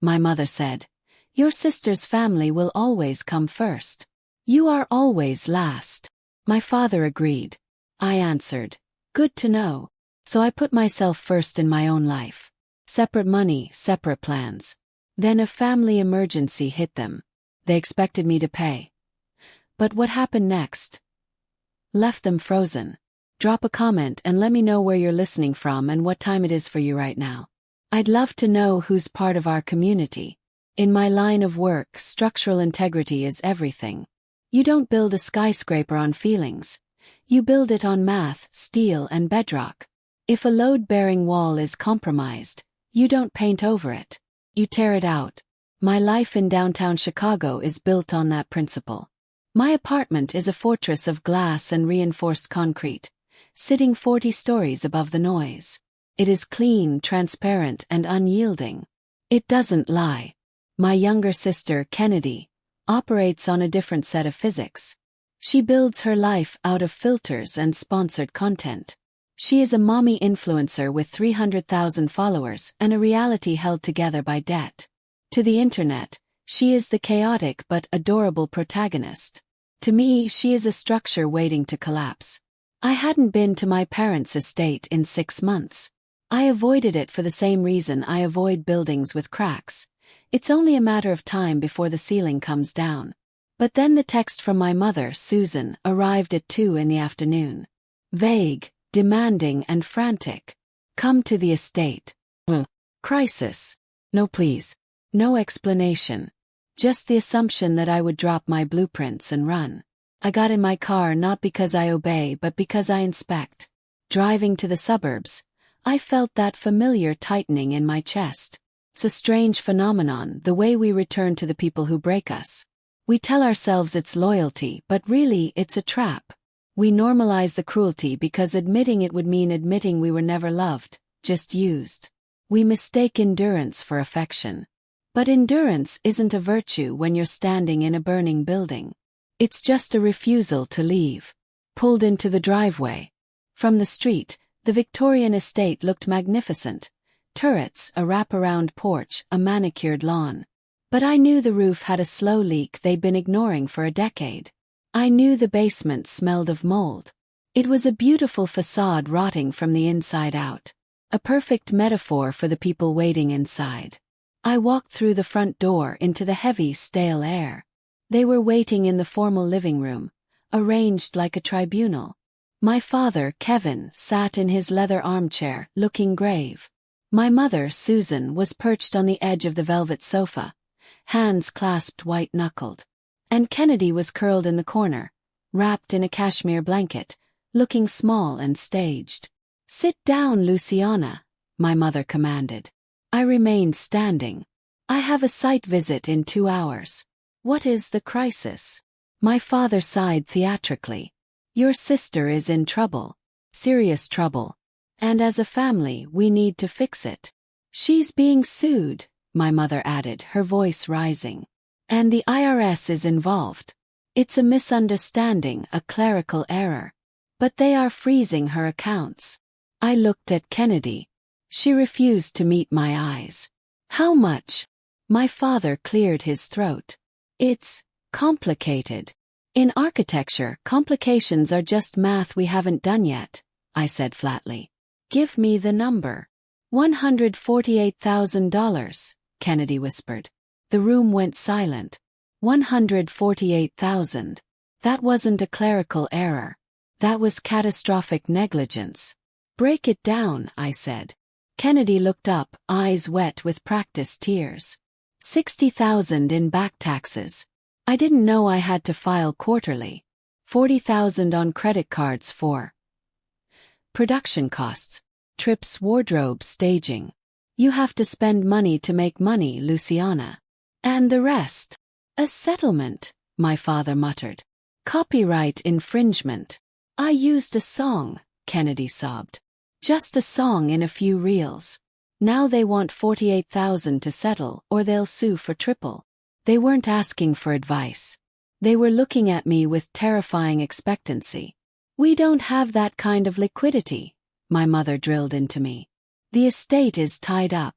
my mother said. Your sister's family will always come first. You are always last. My father agreed. I answered, good to know. So I put myself first in my own life. Separate money, separate plans. Then a family emergency hit them. They expected me to pay. But what happened next? Left them frozen. Drop a comment and let me know where you're listening from and what time it is for you right now. I'd love to know who's part of our community. In my line of work, structural integrity is everything. You don't build a skyscraper on feelings. You build it on math, steel, and bedrock. If a load-bearing wall is compromised, you don't paint over it. You tear it out. My life in downtown Chicago is built on that principle. My apartment is a fortress of glass and reinforced concrete, sitting 40 stories above the noise. It is clean, transparent, and unyielding. It doesn't lie. My younger sister, Kennedy, operates on a different set of physics. She builds her life out of filters and sponsored content. She is a mommy influencer with 300,000 followers and a reality held together by debt. To the internet, she is the chaotic but adorable protagonist. To me, she is a structure waiting to collapse. I hadn't been to my parents' estate in 6 months. I avoided it for the same reason I avoid buildings with cracks. It's only a matter of time before the ceiling comes down. But then the text from my mother, Susan, arrived at 2 in the afternoon. Vague, demanding, and frantic. Come to the estate. Crisis. No please. No explanation. Just the assumption that I would drop my blueprints and run. I got in my car not because I obey but because I inspect. Driving to the suburbs, I felt that familiar tightening in my chest. It's a strange phenomenon, the way we return to the people who break us. We tell ourselves it's loyalty, but really it's a trap. We normalize the cruelty because admitting it would mean admitting we were never loved, just used. We mistake endurance for affection. But endurance isn't a virtue when you're standing in a burning building. It's just a refusal to leave. Pulled into the driveway. From the street, the Victorian estate looked magnificent. Turrets, a wraparound porch, a manicured lawn. But I knew the roof had a slow leak they'd been ignoring for a decade. I knew the basement smelled of mold. It was a beautiful facade rotting from the inside out. A perfect metaphor for the people waiting inside. I walked through the front door into the heavy, stale air. They were waiting in the formal living room, arranged like a tribunal. My father, Kevin, sat in his leather armchair, looking grave. My mother, Susan, was perched on the edge of the velvet sofa, hands clasped white-knuckled. And Kennedy was curled in the corner, wrapped in a cashmere blanket, looking small and staged. Sit down, Luciana, my mother commanded. I remained standing. I have a site visit in 2 hours. What is the crisis? My father sighed theatrically. Your sister is in trouble. Serious trouble. And as a family, we need to fix it. She's being sued, my mother added, her voice rising. And the IRS is involved. It's a misunderstanding, a clerical error. But they are freezing her accounts. I looked at Kennedy. She refused to meet my eyes. How much? My father cleared his throat. It's complicated. In architecture, complications are just math we haven't done yet, I said flatly. Give me the number. $148,000, Kennedy whispered. The room went silent. 148,000. That wasn't a clerical error. That was catastrophic negligence. Break it down, I said. Kennedy looked up, eyes wet with practiced tears. 60,000 in back taxes. I didn't know I had to file quarterly. 40,000 on credit cards for production costs, trips, wardrobe, staging. You have to spend money to make money, Luciana. And the rest? A settlement, my father muttered. Copyright infringement. I used a song, Kennedy sobbed. Just a song in a few reels. Now they want 48,000 to settle or they'll sue for triple. They weren't asking for advice. They were looking at me with terrifying expectancy. We don't have that kind of liquidity, my mother drilled into me. The estate is tied up.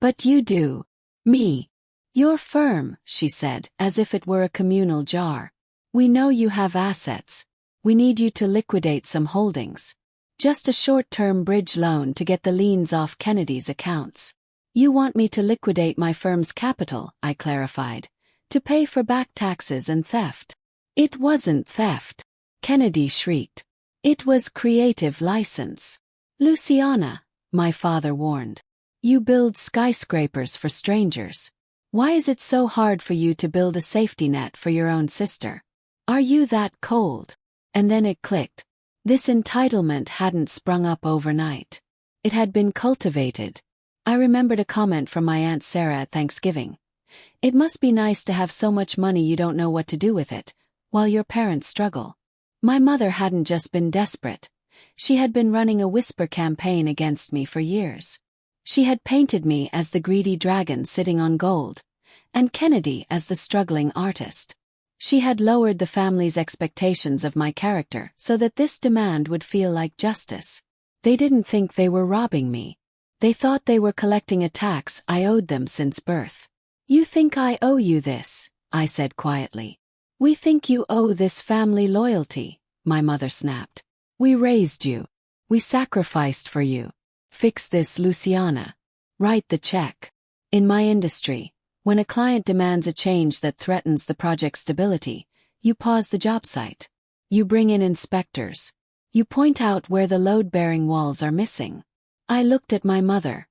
But you do. Me. Your firm, she said, as if it were a communal jar. We know you have assets. We need you to liquidate some holdings. Just a short-term bridge loan to get the liens off Kennedy's accounts. You want me to liquidate my firm's capital, I clarified, to pay for back taxes and theft. It wasn't theft. Kennedy shrieked. It was creative license. Luciana, my father warned. You build skyscrapers for strangers. Why is it so hard for you to build a safety net for your own sister? Are you that cold? And then it clicked. This entitlement hadn't sprung up overnight. It had been cultivated. I remembered a comment from my Aunt Sarah at Thanksgiving. It must be nice to have so much money you don't know what to do with it, while your parents struggle. My mother hadn't just been desperate. She had been running a whisper campaign against me for years. She had painted me as the greedy dragon sitting on gold, and Kennedy as the struggling artist. She had lowered the family's expectations of my character so that this demand would feel like justice. They didn't think they were robbing me. They thought they were collecting a tax I owed them since birth. You think I owe you this, I said quietly. We think you owe this family loyalty, my mother snapped. We raised you. We sacrificed for you. Fix this, Luciana. Write the check. In my industry, when a client demands a change that threatens the project's stability, you pause the job site. You bring in inspectors. You point out where the load-bearing walls are missing. I looked at my mother,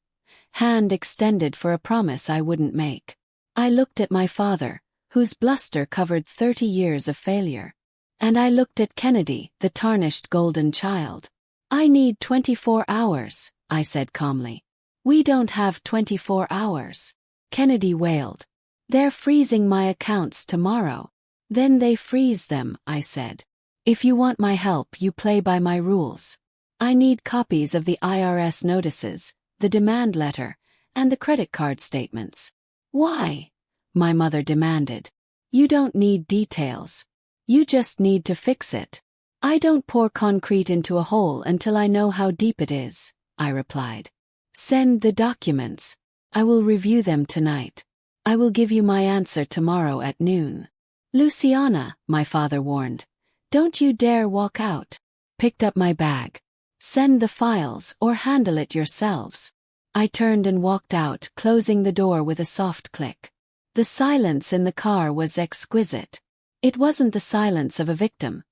hand extended for a promise I wouldn't make. I looked at my father, whose bluster covered 30 years of failure. And I looked at Kennedy, the tarnished golden child. I need 24 hours, I said calmly. We don't have 24 hours. Kennedy wailed. They're freezing my accounts tomorrow. Then they freeze them, I said. If you want my help, you play by my rules. I need copies of the IRS notices, the demand letter, and the credit card statements. Why? My mother demanded. You don't need details. You just need to fix it. I don't pour concrete into a hole until I know how deep it is, I replied. Send the documents. I will review them tonight. I will give you my answer tomorrow at noon. Luciana, my father warned. Don't you dare walk out. Picked up my bag. Send the files or handle it yourselves. I turned and walked out, closing the door with a soft click. The silence in the car was exquisite. It wasn't the silence of a victim.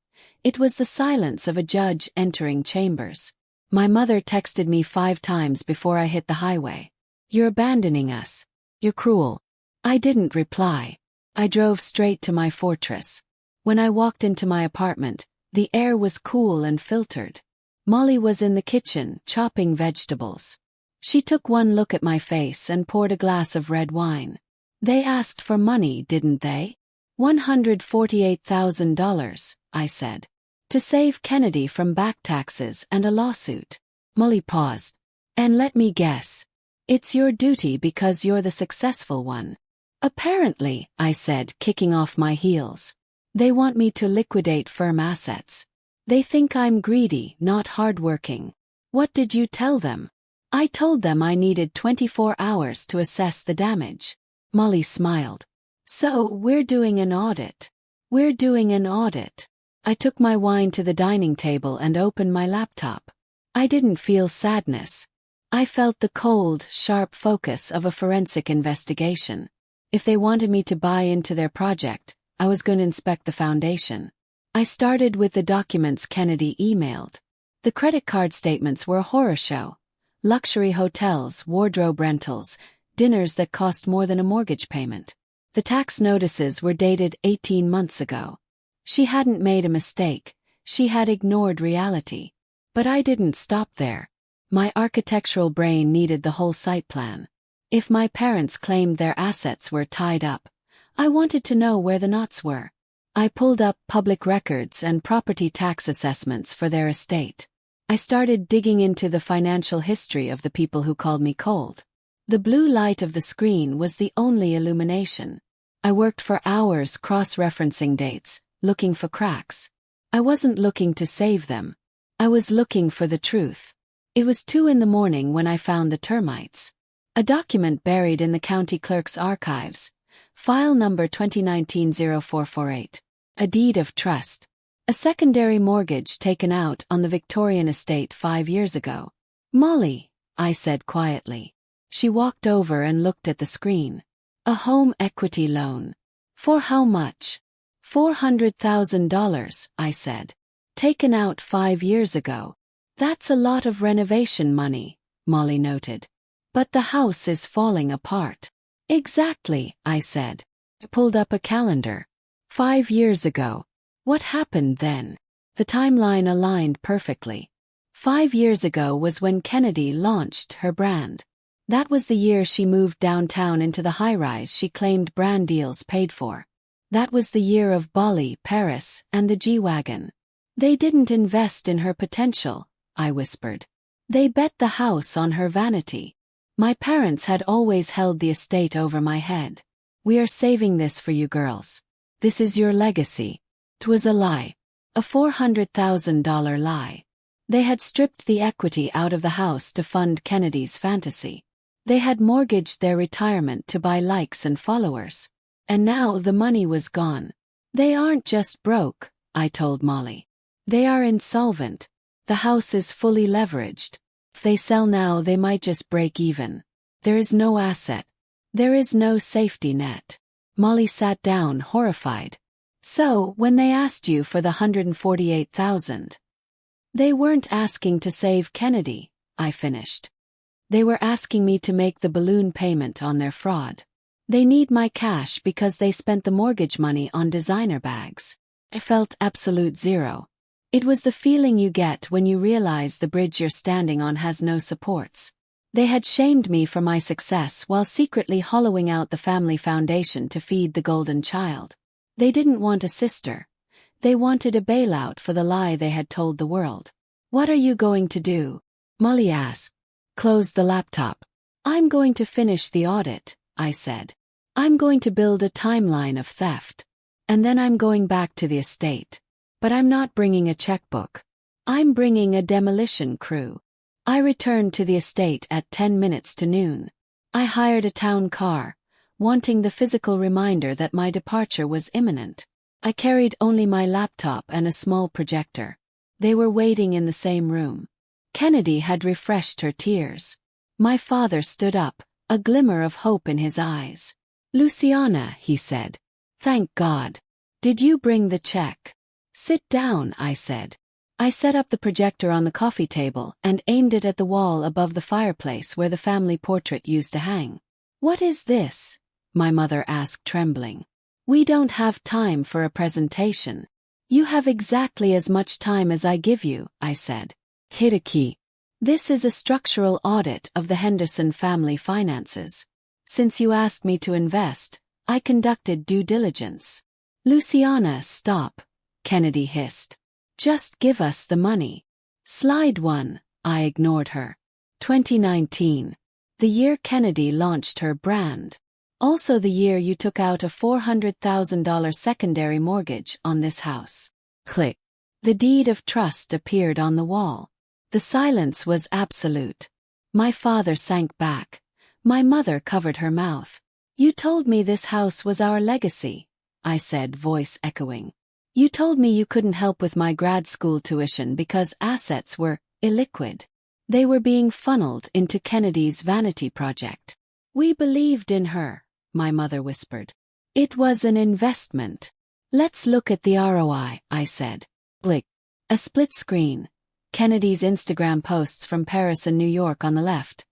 It was the silence of a judge entering chambers. My mother texted me 5 times before I hit the highway. You're abandoning us. You're cruel. I didn't reply. I drove straight to my fortress. When I walked into my apartment, the air was cool and filtered. Molly was in the kitchen, chopping vegetables. She took one look at my face and poured a glass of red wine. They asked for money, didn't they? $148,000, I said. To save Kennedy from back taxes and a lawsuit. Molly paused. And let me guess. It's your duty because you're the successful one. Apparently, I said, kicking off my heels. They want me to liquidate firm assets. They think I'm greedy, not hardworking. What did you tell them? I told them I needed 24 hours to assess the damage. Molly smiled. So, we're doing an audit. We're doing an audit. I took my wine to the dining table and opened my laptop. I didn't feel sadness. I felt the cold, sharp focus of a forensic investigation. If they wanted me to buy into their project, I was going to inspect the foundation. I started with the documents Kennedy emailed. The credit card statements were a horror show. Luxury hotels, wardrobe rentals, dinners that cost more than a mortgage payment. The tax notices were dated 18 months ago. She hadn't made a mistake, she had ignored reality. But I didn't stop there. My architectural brain needed the whole site plan. If my parents claimed their assets were tied up, I wanted to know where the knots were. I pulled up public records and property tax assessments for their estate. I started digging into the financial history of the people who called me cold. The blue light of the screen was the only illumination. I worked for hours cross-referencing dates, looking for cracks. I wasn't looking to save them. I was looking for the truth. It was 2 in the morning when I found the termites. A document buried in the county clerk's archives. File number 2019-0448. A deed of trust. A secondary mortgage taken out on the Victorian estate 5 years ago. Molly, I said quietly. She walked over and looked at the screen. A home equity loan. For how much? $400,000, I said. Taken out 5 years ago. That's a lot of renovation money, Molly noted. But the house is falling apart. Exactly, I said. I pulled up a calendar. 5 years ago. What happened then? The timeline aligned perfectly. 5 years ago was when Kennedy launched her brand. That was the year she moved downtown into the high-rise she claimed brand deals paid for. That was the year of Bali, Paris, and the G-Wagon. They didn't invest in her potential, I whispered. They bet the house on her vanity. My parents had always held the estate over my head. We are saving this for you girls. This is your legacy. 'Twas a lie. A $400,000 lie. They had stripped the equity out of the house to fund Kennedy's fantasy. They had mortgaged their retirement to buy likes and followers. And now the money was gone. They aren't just broke, I told Molly. They are insolvent. The house is fully leveraged. If they sell now, they might just break even. There is no asset. There is no safety net. Molly sat down, horrified. So, when they asked you for the $148,000, they weren't asking to save Kennedy, I finished. They were asking me to make the balloon payment on their fraud. They need my cash because they spent the mortgage money on designer bags. I felt absolute zero. It was the feeling you get when you realize the bridge you're standing on has no supports. They had shamed me for my success while secretly hollowing out the family foundation to feed the golden child. They didn't want a sister. They wanted a bailout for the lie they had told the world. What are you going to do? Molly asked. Close the laptop. I'm going to finish the audit, I said. I'm going to build a timeline of theft. And then I'm going back to the estate. But I'm not bringing a checkbook. I'm bringing a demolition crew. I returned to the estate at 10 minutes to noon. I hired a town car, wanting the physical reminder that my departure was imminent. I carried only my laptop and a small projector. They were waiting in the same room. Kennedy had refreshed her tears. My father stood up, a glimmer of hope in his eyes. Luciana, he said. Thank God. Did you bring the check? Sit down, I said. I set up the projector on the coffee table and aimed it at the wall above the fireplace where the family portrait used to hang. What is this? My mother asked, trembling. We don't have time for a presentation. You have exactly as much time as I give you, I said. Hit a key. This is a structural audit of the Henderson family finances. Since you asked me to invest, I conducted due diligence. Luciana, stop, Kennedy hissed. Just give us the money. Slide 1, I ignored her. 2019. The year Kennedy launched her brand. Also the year you took out a $400,000 secondary mortgage on this house. Click. The deed of trust appeared on the wall. The silence was absolute. My father sank back. My mother covered her mouth. You told me this house was our legacy, I said, voice echoing. You told me you couldn't help with my grad school tuition because assets were illiquid. They were being funneled into Kennedy's vanity project. We believed in her, my mother whispered. It was an investment. Let's look at the ROI, I said. Blick. A split screen. Kennedy's Instagram posts from Paris and New York on the left.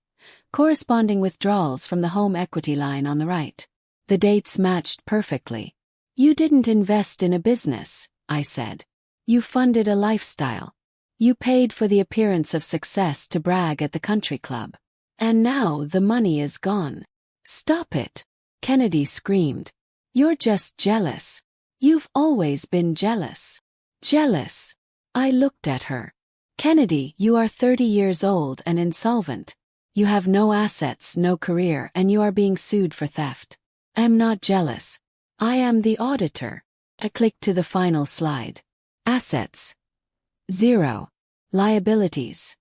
Corresponding withdrawals from the home equity line on the right. The dates matched perfectly. You didn't invest in a business, I said. You funded a lifestyle. You paid for the appearance of success to brag at the country club. And now the money is gone. Stop it, Kennedy screamed. You're just jealous. You've always been jealous. Jealous. I looked at her. Kennedy, you are 30 years old and insolvent. You have no assets, no career, and you are being sued for theft. I am not jealous. I am the auditor. I clicked to the final slide. Assets. 0. Liabilities.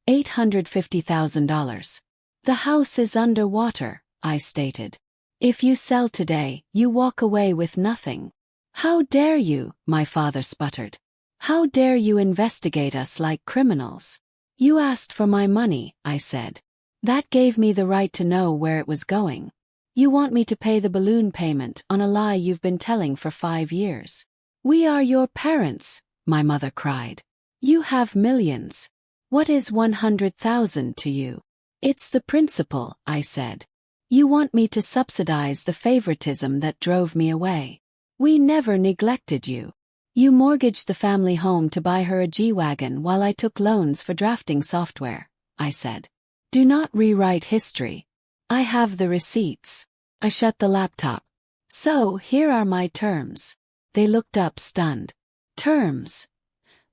$850,000. The house is underwater, I stated. If you sell today, you walk away with nothing. How dare you, my father sputtered. How dare you investigate us like criminals? You asked for my money, I said. That gave me the right to know where it was going. You want me to pay the balloon payment on a lie you've been telling for 5 years. We are your parents, my mother cried. You have millions. What is 100,000 to you? It's the principle, I said. You want me to subsidize the favoritism that drove me away. We never neglected you. You mortgaged the family home to buy her a G-Wagon while I took loans for drafting software, I said. Do not rewrite history. I have the receipts. I shut the laptop. So, here are my terms. They looked up stunned. Terms?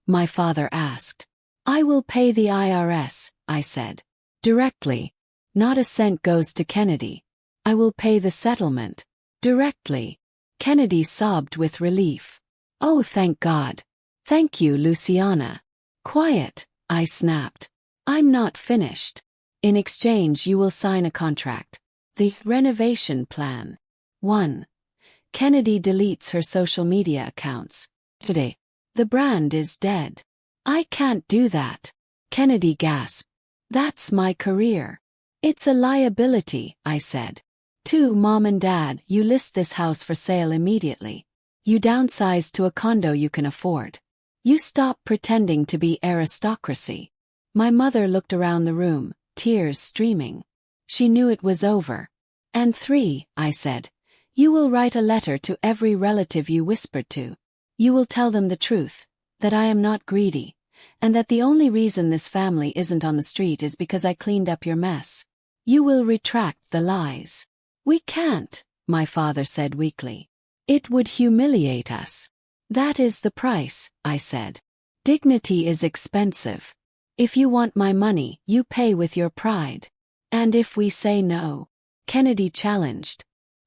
My father asked. I will pay the IRS, I said. Directly. Not a cent goes to Kennedy. I will pay the settlement. Directly. Kennedy sobbed with relief. Oh, thank God. Thank you, Luciana. Quiet, I snapped. I'm not finished. In exchange, you will sign a contract. The renovation plan. 1. Kennedy deletes her social media accounts. Today. The brand is dead. I can't do that. Kennedy gasped. That's my career. It's a liability, I said. 2. Mom and Dad, you list this house for sale immediately. You downsize to a condo you can afford. You stop pretending to be aristocracy. My mother looked around the room, tears streaming. She knew it was over. And 3, I said. You will write a letter to every relative you whispered to. You will tell them the truth, that I am not greedy, and that the only reason this family isn't on the street is because I cleaned up your mess. You will retract the lies. We can't, my father said weakly. It would humiliate us. That is the price, I said. Dignity is expensive. If you want my money, you pay with your pride. And if we say no? Kennedy challenged.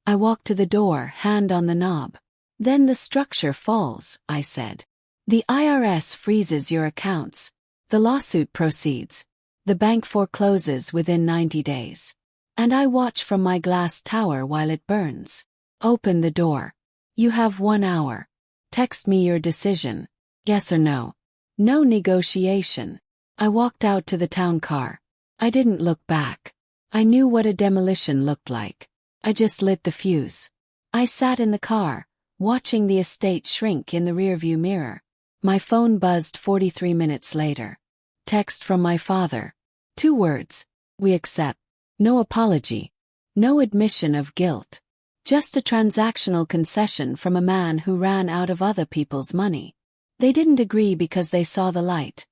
I walked to the door, hand on the knob. Then the structure falls, I said. The IRS freezes your accounts. The lawsuit proceeds. The bank forecloses within 90 days. And I watch from my glass tower while it burns. Open the door. You have 1 hour. Text me your decision. Yes or no. No negotiation. I walked out to the town car. I didn't look back. I knew what a demolition looked like. I just lit the fuse. I sat in the car, watching the estate shrink in the rearview mirror. My phone buzzed 43 minutes later. Text from my father. 2 words. We accept. No apology. No admission of guilt. Just a transactional concession from a man who ran out of other people's money. They didn't agree because they saw the light.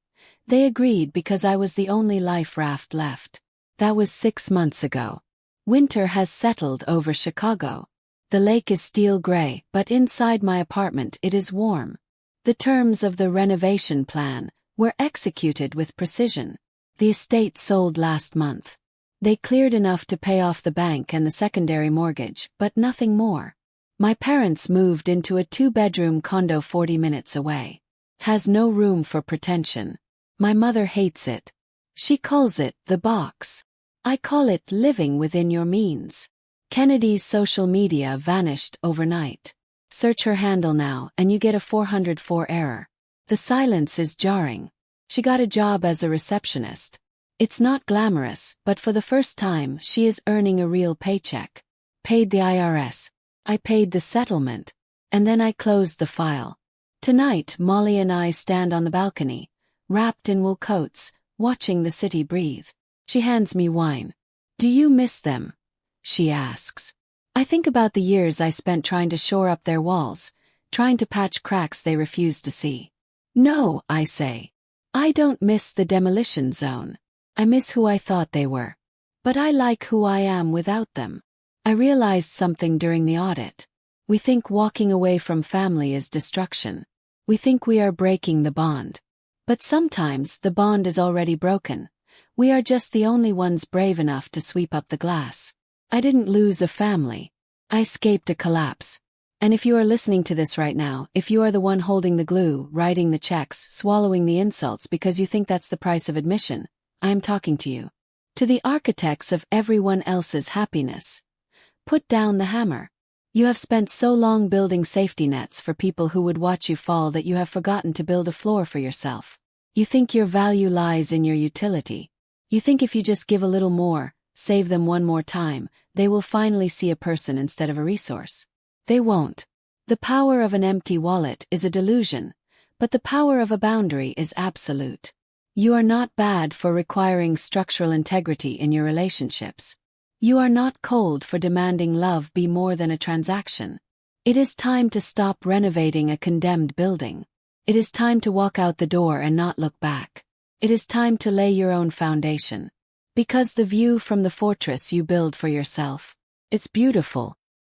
They agreed because I was the only life raft left. That was 6 months ago. Winter has settled over Chicago. The lake is steel gray, but inside my apartment it is warm. The terms of the renovation plan were executed with precision. The estate sold last month. They cleared enough to pay off the bank and the secondary mortgage, but nothing more. My parents moved into a 2-bedroom condo 40 minutes away. Has no room for pretension. My mother hates it. She calls it the box. I call it living within your means. Kennedy's social media vanished overnight. Search her handle now and you get a 404 error. The silence is jarring. She got a job as a receptionist. It's not glamorous, but for the first time she is earning a real paycheck. Paid the IRS. I paid the settlement. And then I closed the file. Tonight Molly and I stand on the balcony, wrapped in wool coats, watching the city breathe. She hands me wine. Do you miss them? She asks. I think about the years I spent trying to shore up their walls, trying to patch cracks they refuse to see. No, I say. I don't miss the demolition zone. I miss who I thought they were. But I like who I am without them. I realized something during the audit. We think walking away from family is destruction. We think we are breaking the bond. But sometimes the bond is already broken. We are just the only ones brave enough to sweep up the glass. I didn't lose a family. I escaped a collapse. And if you are listening to this right now, if you are the one holding the glue, writing the checks, swallowing the insults because you think that's the price of admission, I am talking to you. To the architects of everyone else's happiness, put down the hammer. You have spent so long building safety nets for people who would watch you fall that you have forgotten to build a floor for yourself. You think your value lies in your utility. You think if you just give a little more, save them one more time, they will finally see a person instead of a resource. They won't. The power of an empty wallet is a delusion, but the power of a boundary is absolute. You are not bad for requiring structural integrity in your relationships. You are not cold for demanding love be more than a transaction. It is time to stop renovating a condemned building. It is time to walk out the door and not look back. It is time to lay your own foundation. Because the view from the fortress you build for yourself, it's beautiful,